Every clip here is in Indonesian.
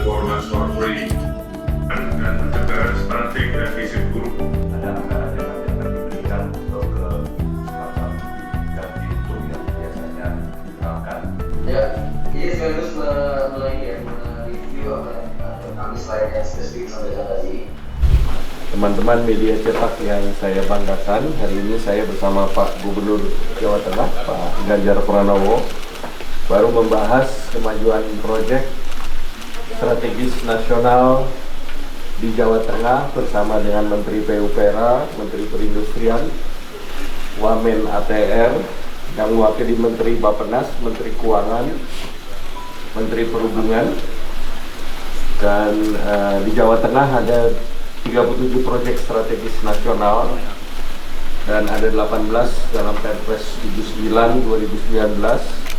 performance for free and the starting and visit guru. Ada anggaran yang akan diberikan untuk ke semacam ganti itu yang biasanya diterapkan. Ya, jadi sekaligus mereview apa yang kami slide yang spesifik sampaikan tadi. Teman-teman media cetak yang saya banggakan, hari ini saya bersama Pak Gubernur Jawa Tengah, Pak Ganjar Pranowo, baru membahas kemajuan proyek strategis nasional di Jawa Tengah bersama dengan Menteri PUPR, Menteri Perindustrian, Wamen ATR, yang mewakili Menteri Bappenas, Menteri Keuangan, Menteri Perhubungan, dan di Jawa Tengah ada 37 proyek strategis nasional dan ada 18 dalam Perpres 79 2019.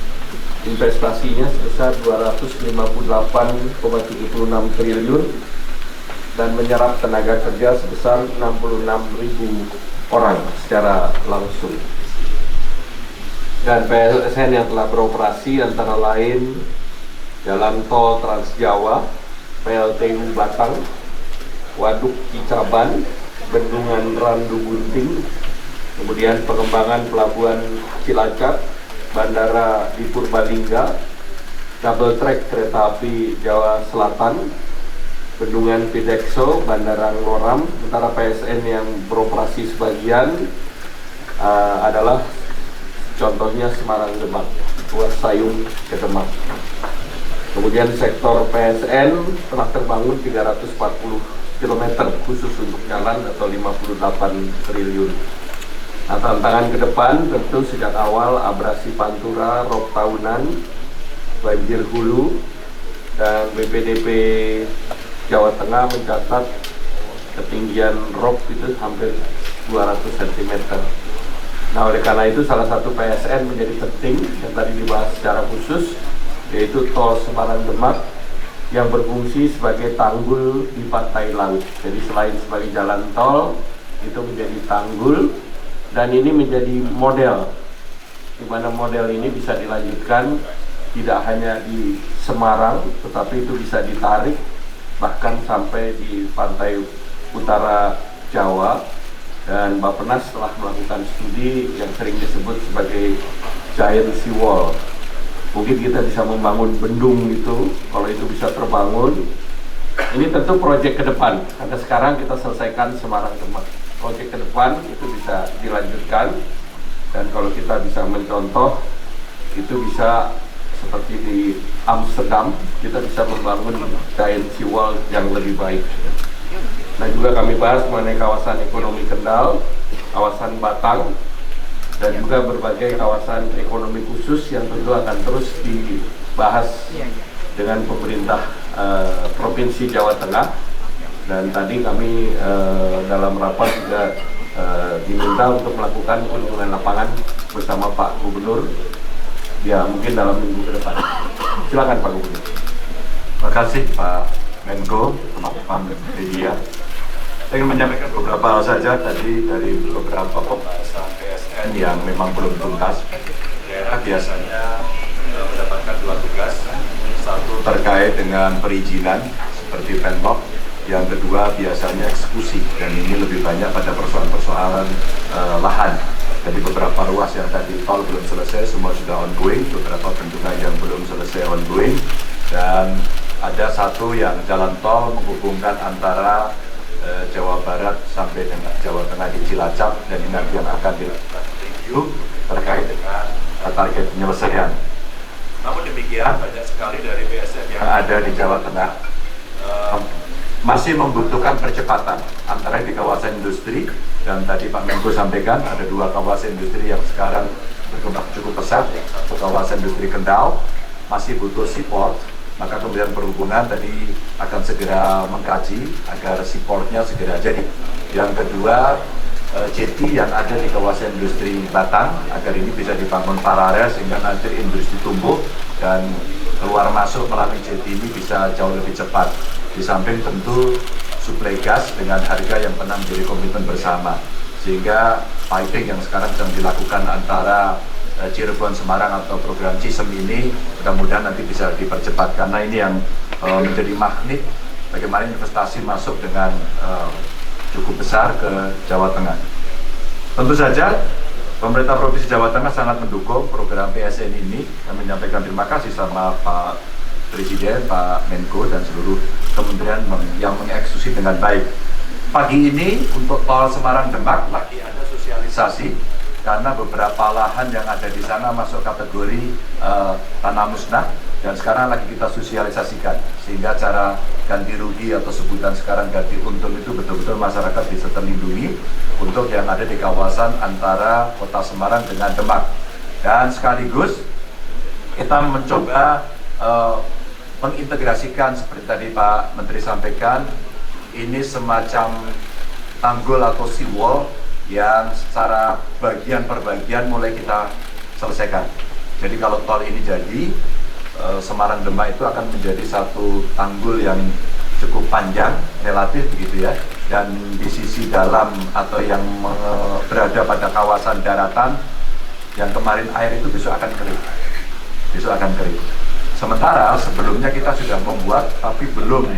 Investasinya sebesar 258,76 triliun dan menyerap tenaga kerja sebesar 66.000 orang secara langsung. Dan PLSN yang telah beroperasi antara lain Jalan Tol Trans Jawa, PLTU Batang, Waduk Cicaban, Bendungan Randu Gunting, kemudian pengembangan Pelabuhan Cilacap, Bandara di Purbalingga, double track kereta api Jawa Selatan, Bendungan Pidekso, Bandara Ngloram. Sementara PSN yang beroperasi sebagian adalah contohnya Semarang Demak, Ruas Sayung ke Demak. Kemudian sektor PSN telah terbangun 340 km khusus untuk jalan atau 58 triliun. Nah, tantangan ke depan tentu sejak awal abrasi Pantura, rop tahunan, banjir hulu, dan BPDP Jawa Tengah mencatat ketinggian rop itu hampir 200 cm. Nah, oleh karena itu salah satu PSN menjadi penting yang tadi dibahas secara khusus, yaitu Tol Semarang Demak yang berfungsi sebagai tanggul di pantai laut. Jadi selain sebagai jalan tol, itu menjadi tanggul, dan ini menjadi model, di mana model ini bisa dilanjutkan tidak hanya di Semarang, tetapi itu bisa ditarik bahkan sampai di pantai utara Jawa. Dan Bappenas telah melakukan studi yang sering disebut sebagai giant sea wall. Mungkin kita bisa membangun bendung itu, kalau itu bisa terbangun. Ini tentu proyek ke depan, karena sekarang kita selesaikan Semarang Demak. Proyek ke depan itu bisa dilanjutkan, dan kalau kita bisa mencontoh, itu bisa seperti di Amsterdam, kita bisa membangun giant sea wall yang lebih baik. Nah, juga kami bahas mengenai kawasan ekonomi Kendal, kawasan Batang, dan juga berbagai kawasan ekonomi khusus yang tentu akan terus dibahas dengan pemerintah Provinsi Jawa Tengah. Dan tadi kami dalam rapat juga diminta untuk melakukan kunjungan lapangan bersama Pak Gubernur, ya mungkin dalam minggu ke depan. Silakan Pak Gubernur. Terima kasih Pak Menko, teman-teman media. Saya ingin menyampaikan beberapa hal saja tadi dari beberapa pembahasan PSN yang memang belum tuntas. Daerah biasanya mendapatkan dua tugas, satu terkait dengan perizinan seperti Pemprov, yang kedua biasanya eksekusi, dan ini lebih banyak pada persoalan-persoalan lahan. Jadi beberapa ruas yang tadi tol belum selesai, semua sudah ongoing, beberapa bendungan yang belum selesai ongoing, dan ada satu yang jalan tol menghubungkan antara Jawa Barat sampai dengan Jawa Tengah di Cilacap, dan ini nanti yang akan dilakukan review terkait dengan target penyelesaian. Namun demikian, banyak sekali dari PSN yang ada di Jawa Tengah masih membutuhkan percepatan, antara di kawasan industri, dan tadi Pak Menko sampaikan ada dua kawasan industri yang sekarang berkembang cukup pesat. Satu kawasan industri Kendal masih butuh support, maka Kementerian Perhubungan tadi akan segera mengkaji agar supportnya segera jadi. Yang kedua, jetty yang ada di kawasan industri Batang, agar ini bisa dibangun paralel sehingga nanti industri tumbuh dan keluar masuk melalui jetty ini bisa jauh lebih cepat. Di samping tentu suplai gas dengan harga yang pernah menjadi komitmen bersama, sehingga piping yang sekarang sedang dilakukan antara Cirebon Semarang atau program CISEM ini mudah-mudahan nanti bisa dipercepat, karena ini yang menjadi magnet bagaimana investasi masuk dengan cukup besar ke Jawa Tengah. Tentu saja pemerintah Provinsi Jawa Tengah sangat mendukung program PSN ini. Kami menyampaikan terima kasih sama Pak Presiden, Pak Menko, dan seluruh kementerian yang mengeksekusi dengan baik. Pagi ini untuk tol Semarang-Demak lagi ada sosialisasi karena beberapa lahan yang ada di sana masuk kategori tanah musnah, dan sekarang lagi kita sosialisasikan sehingga cara ganti rugi atau sebutan sekarang ganti untung itu betul-betul masyarakat bisa terlindungi untuk yang ada di kawasan antara Kota Semarang dengan Demak. Dan sekaligus kita mencoba mengintegrasikan seperti tadi Pak Menteri sampaikan, ini semacam tanggul atau seawall yang secara bagian per bagian mulai kita selesaikan. Jadi kalau tol ini jadi, Semarang Demak itu akan menjadi satu tanggul yang cukup panjang relatif begitu ya, dan di sisi dalam atau yang berada pada kawasan daratan yang kemarin air itu besok akan kering. Sementara sebelumnya kita sudah membuat tapi belum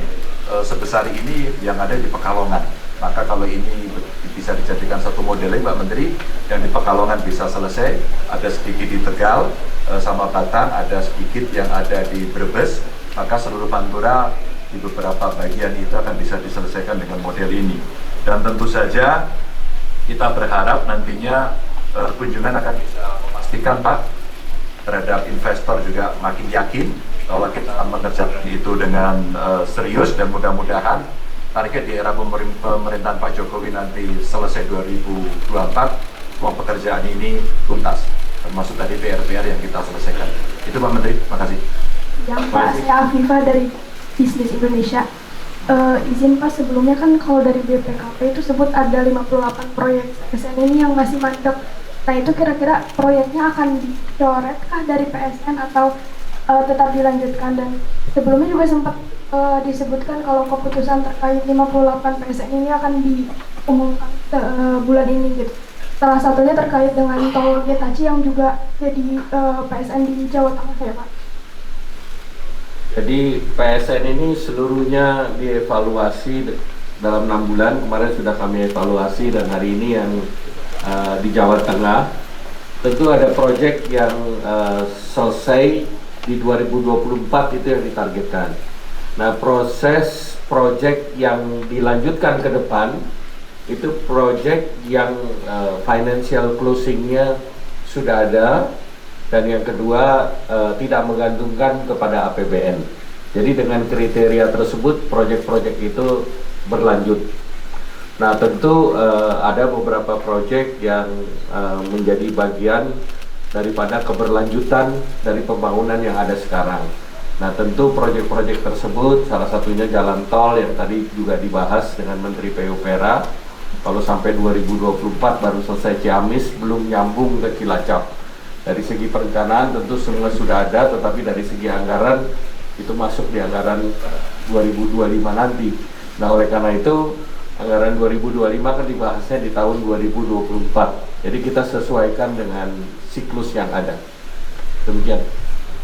sebesar ini yang ada di Pekalongan. Maka kalau ini bisa dijadikan satu modeling Pak Menteri, yang di Pekalongan bisa selesai, ada sedikit di Tegal sama Batang, ada sedikit yang ada di Brebes, maka seluruh Pantura di beberapa bagian itu akan bisa diselesaikan dengan model ini. Dan tentu saja kita berharap nantinya kunjungan akan bisa memastikan Pak, terhadap investor juga makin yakin bahwa kita akan mengerjakan itu dengan serius, dan mudah-mudahan target di era pemerintahan Pak Jokowi nanti selesai 2024, uang pekerjaan ini tuntas, termasuk tadi PR-PR yang kita selesaikan. Itu Pak Menteri, terima kasih. Yang Pak, saya Afifa dari Bisnis Indonesia. Izin Pak, sebelumnya kan kalau dari BPKP itu sebut ada 58 proyek PSN ini yang masih mandek. Nah itu kira-kira proyeknya akan dicoretkah dari PSN atau tetap dilanjutkan? Dan sebelumnya juga sempat disebutkan kalau keputusan terkait 58 PSN ini akan diumumkan bulan ini gitu. Salah satunya terkait dengan tol Getaci yang juga jadi PSN di Jawa Tengah ya Pak. Jadi PSN ini seluruhnya dievaluasi dalam 6 bulan. Kemarin sudah kami evaluasi dan hari ini yang di Jawa Tengah. Tentu ada proyek yang selesai di 2024 itu yang ditargetkan. Nah, proses proyek yang dilanjutkan ke depan itu proyek yang financial closingnya sudah ada, dan yang kedua tidak menggantungkan kepada APBN. Jadi dengan kriteria tersebut proyek-proyek itu berlanjut. Nah tentu ada beberapa proyek yang menjadi bagian daripada keberlanjutan dari pembangunan yang ada sekarang. Nah tentu proyek-proyek tersebut salah satunya jalan tol yang tadi juga dibahas dengan Menteri PUPera. Kalau sampai 2024 baru selesai Ciamis, belum nyambung ke Cilacap. Dari segi perencanaan tentu semua sudah ada, tetapi dari segi anggaran itu masuk di anggaran 2025 nanti. Nah oleh karena itu anggaran 2025 kan dibahasnya di tahun 2024. Jadi kita sesuaikan dengan siklus yang ada. Demikian.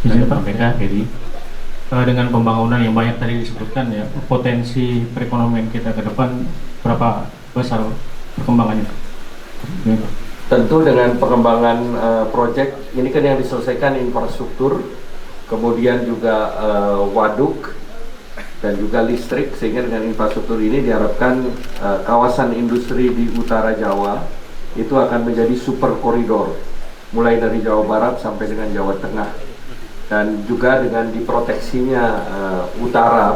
Izin Pak BK, jadi dengan pembangunan yang banyak tadi disebutkan ya, potensi perekonomian kita ke depan berapa besar perkembangannya? Tentu dengan pengembangan proyek ini kan yang diselesaikan infrastruktur, kemudian juga waduk dan juga listrik, sehingga dengan infrastruktur ini diharapkan kawasan industri di utara Jawa itu akan menjadi super koridor, mulai dari Jawa Barat sampai dengan Jawa Tengah, dan juga dengan diproteksinya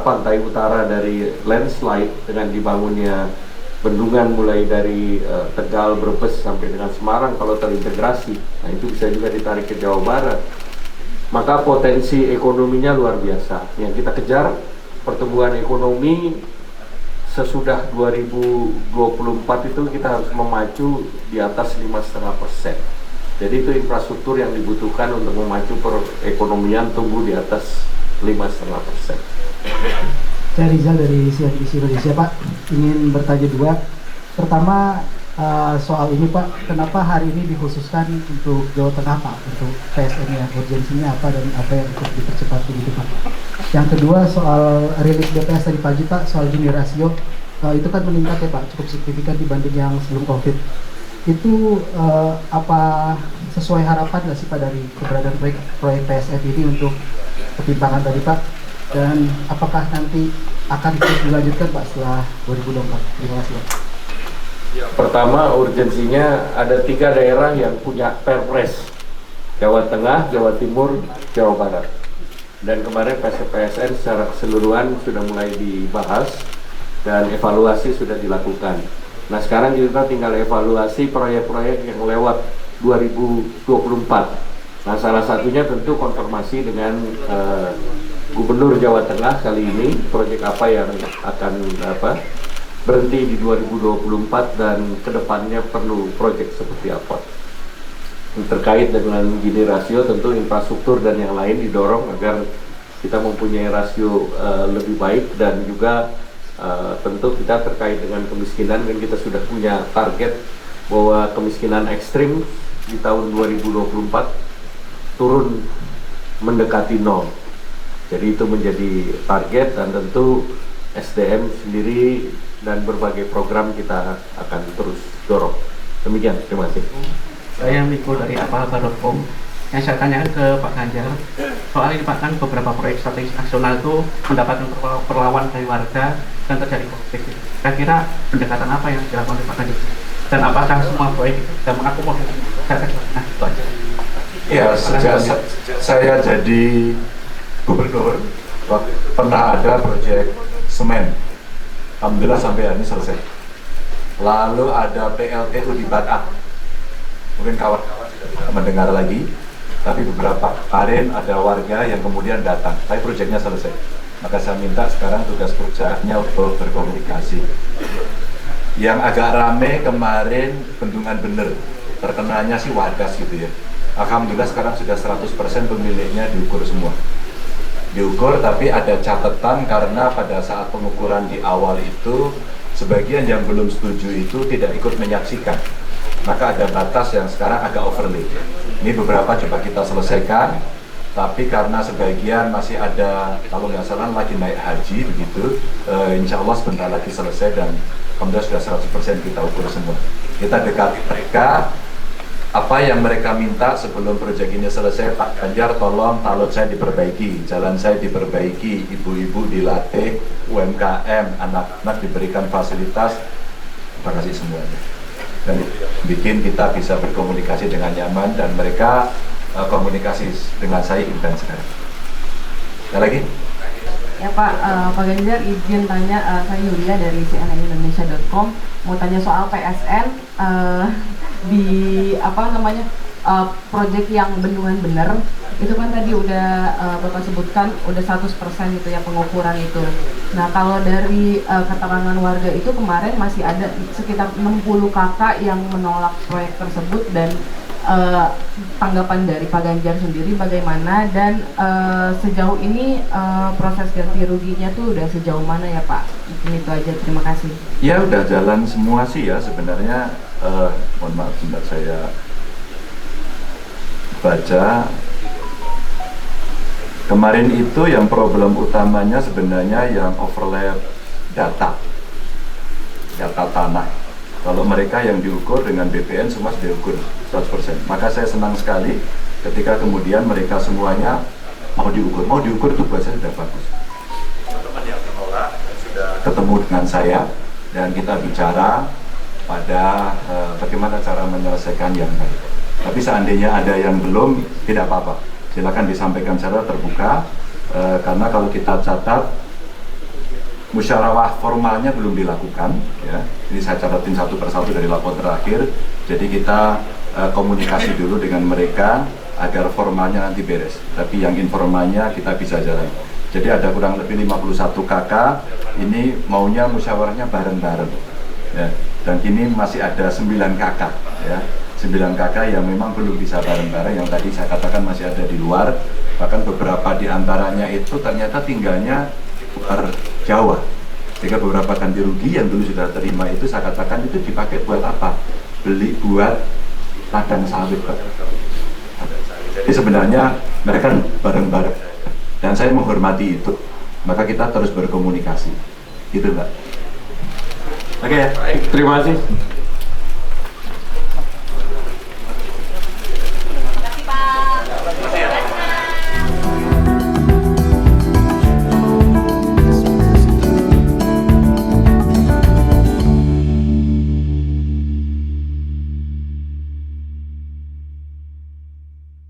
pantai utara dari landslide dengan dibangunnya bendungan mulai dari Tegal, Brebes sampai dengan Semarang kalau terintegrasi. Nah itu bisa juga ditarik ke Jawa Barat. Maka potensi ekonominya luar biasa. Yang kita kejar pertumbuhan ekonomi sesudah 2024 itu kita harus memacu di atas 5,5%. Jadi itu infrastruktur yang dibutuhkan untuk memacu perekonomian tumbuh di atas 5,5%. Saya Rizal dari CNBC Indonesia Pak, ingin bertanya dua. Pertama soal ini Pak, kenapa hari ini dikhususkan untuk Jawa Tengah Pak, untuk PSN-nya, urgensinya apa dan apa yang untuk dipercepat begitu Pak? Yang kedua soal rilis BPS tadi pagi Pak, soal Gini rasio itu kan meningkat ya Pak, cukup signifikan dibanding yang sebelum COVID. Itu apa sesuai harapan nggak sih Pak dari keberadaan proyek PSF ini untuk ketimpangan tadi Pak? Dan apakah nanti akan terus dilanjutkan Pak setelah 2024? Terima kasih Pak. Pertama, urgensinya ada 3 daerah yang punya perpres, Jawa Tengah, Jawa Timur, Jawa Barat. Dan kemarin PSN secara keseluruhan sudah mulai dibahas dan evaluasi sudah dilakukan. Nah sekarang kita tinggal evaluasi proyek-proyek yang lewat 2024. Nah salah satunya tentu konfirmasi dengan Gubernur Jawa Tengah kali ini, proyek apa yang akan berhenti di 2024 dan kedepannya perlu proyek seperti apa. Terkait dengan Gini rasio, tentu infrastruktur dan yang lain didorong agar kita mempunyai rasio lebih baik, dan juga tentu kita terkait dengan kemiskinan, dan kita sudah punya target bahwa kemiskinan ekstrim di tahun 2024 turun mendekati 0. Jadi itu menjadi target, dan tentu SDM sendiri dan berbagai program kita akan terus dorong. Demikian, terima kasih. Saya Miko dari apalapa.com. Yang saya tanyakan ke Pak Ganjar, soal ini Pak, kan beberapa proyek strategis nasional itu mendapatkan perlawanan dari warga dan terjadi konflik. Kira-kira pendekatan apa yang dilakukan oleh Pak Ganjar? Dan apakah semua proyek itu sudah mengakomodir? Nah, itu aja. Ya, sejak saya jadi gubernur, pernah ada proyek semen. Alhamdulillah sampai hari ini selesai. Lalu ada PLTU di Batak. Mungkin kawan-kawan sudah mendengar lagi, tapi beberapa kemarin ada warga yang kemudian datang, tapi proyeknya selesai. Maka saya minta sekarang tugas perusahaannya untuk berkomunikasi. Yang agak rame kemarin Bendungan Bener, terkenanya sih Wadas gitu ya. Alhamdulillah sekarang sudah 100% pemiliknya diukur semua. Diukur, tapi ada catatan karena pada saat pengukuran di awal itu sebagian yang belum setuju itu tidak ikut menyaksikan, maka ada batas yang sekarang agak overlay. Ini beberapa coba kita selesaikan, tapi karena sebagian masih ada, kalau nggak salah lagi naik haji begitu, insya Allah sebentar lagi selesai, dan kemudian sudah 100% kita ukur semua. Kita dekati mereka, apa yang mereka minta sebelum proyek ini selesai. Pak Ganjar, tolong talud saya diperbaiki, jalan saya diperbaiki, ibu-ibu dilatih, UMKM, anak-anak diberikan fasilitas. Terima kasih semuanya. Dan bikin kita bisa berkomunikasi dengan nyaman, dan mereka komunikasi dengan saya intens sekarang. Ada lagi? Ya Pak, Pak Ganjar izin tanya, saya Yulia dari cnnindonesia.com, mau tanya soal PSN di proyek yang Bendungan Bener itu kan tadi udah Bapak sebutkan udah 100% itu ya pengukuran itu. Nah kalau dari keterangan warga itu kemarin masih ada sekitar 60 kakak yang menolak proyek tersebut, dan tanggapan dari Pak Ganjar sendiri bagaimana, dan sejauh ini proses ganti ruginya tuh udah sejauh mana ya Pak? Mungkin itu aja, terima kasih. Ya udah jalan semua sih ya sebenarnya. Mohon maaf sebentar saya baca. Kemarin itu yang problem utamanya sebenarnya yang overlap data tanah. Kalau mereka yang diukur dengan BPN semua sudah diukur 100%. Maka saya senang sekali ketika kemudian mereka semuanya mau diukur itu buat saya sudah bagus. Teman-teman yang menolak sudah ketemu dengan saya, dan kita bicara pada bagaimana cara menyelesaikan yang baik. Tapi seandainya ada yang belum, tidak apa-apa, silakan disampaikan secara terbuka, karena kalau kita catat musyawarah formalnya belum dilakukan ya. Ini saya catatin satu persatu dari lapor terakhir. Jadi kita komunikasi dulu dengan mereka agar formalnya nanti beres, tapi yang informalnya kita bisa jalan. Jadi ada kurang lebih 51 kakak ini maunya musyawarahnya bareng-bareng ya. Dan kini masih ada 9 kakak ya, 9 kakak yang memang belum bisa bareng-bareng, yang tadi saya katakan masih ada di luar. Bahkan beberapa di antaranya itu ternyata tinggalnya luar Jawa, sehingga beberapa ganti rugi yang dulu sudah terima itu saya katakan itu dipakai buat apa? Beli buat ladang sawit Pak. Jadi sebenarnya mereka bareng-bareng. dan saya menghormati itu, maka kita terus berkomunikasi, gitu Mbak. Oke ya. Baik, terima kasih.